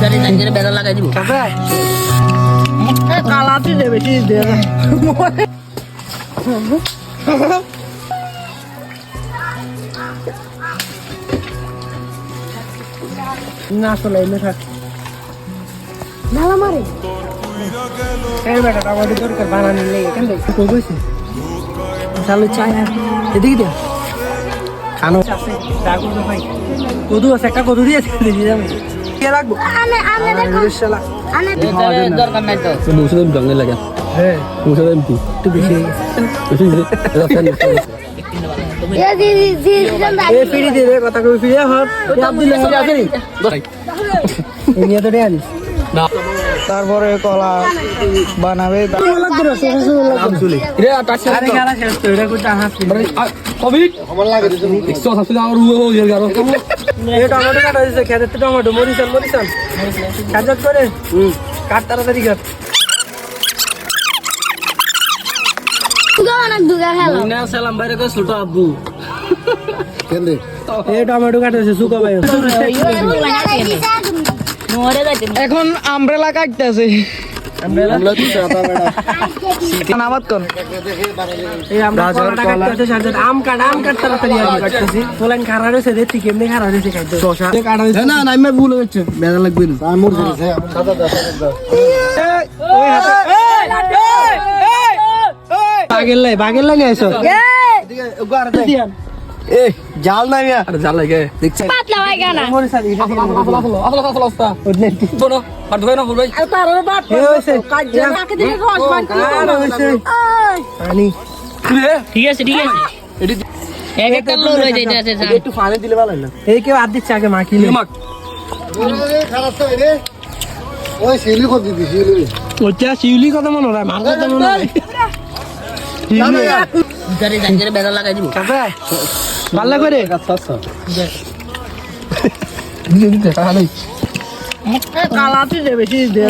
গাড়ি জাঙ্গিরে বেদা লাগাই দিব কালাতে দে বেশি দে না চলে এনে থাক নালা মারে এই বেটা আমাদের দরকার বানানি লেগে কেন কই কইছে চালু চাই এদিকে দে খানো আছে ডাকু তো ভাই কদু আছে একটা কদু দিয়েছে দিদি যাবে কে রাখবো আনে দেখো ইনশাআল্লাহ আনে দরকার নাই তো মুছে দেব জঙ্গলে লাগে হ্যাঁ মুছে দেব তুই একটু বেশি এ ফিরি দে রে কথা কই ফিরে হর আব্দুল্লাহ হয়ে আছে নি এই নিয়ে তো দেন না তারপরে কলা বানাবে রে টাকা আরে খেলা শেষ তো এটা কইতা হাসি কোভিড আমার লাগে 180 আর রুও হয়ে গেল এই টমেটো কাটা দিছে খেতে টমেটো মরিচান কাজত করে কাট তাড়াতাড়ি কাট না সালাম বাইরে কই ছোট আব্বু কেন রে এই টমেটো কাটা দিছে সুকা ভাই এখন আমব্রেলা কাটতেছে আমরা তুই সাদা বেড়া নামাত কোন এই আমরা কলাটা কাটতেছে সাথে আম কাট তাড়াতাড়ি আর কাটতেছি পোলান খারা রয়েছে দেখি কেমনে খারা রয়েছে খাইতে শশা কাটা দিছে না না আমি ভুল হচ্ছে বেদা লাগবে না আমি মরে গেছে সাদা দাদা ওই হাতে বাগেল লাই আইছো এদিকে উগার দে এ জাল না মিয়া আরে জাল লাগে দেখছ পাতলা হয় কেন মরিচান আফলা অবস্থা বনো আর ধরে না বলবাই এ হইছে পানি ঠিক আছে এক একটা লোক হয়ে যাইতে আছে একটু পানি দিলে ভালো না এই কেউ হাত দিচ্ছে আগে মাখিলে মাক খারাপ তো রে ওই শিলি কর দিবি শিলি ওটা শিউলি কথা মনে হয় মার কথা মনে হয় গাড়ি জাঙ্গিরে বেদা লাগাই দিব কাকা ভালো করে কালাতে দে বেশি দে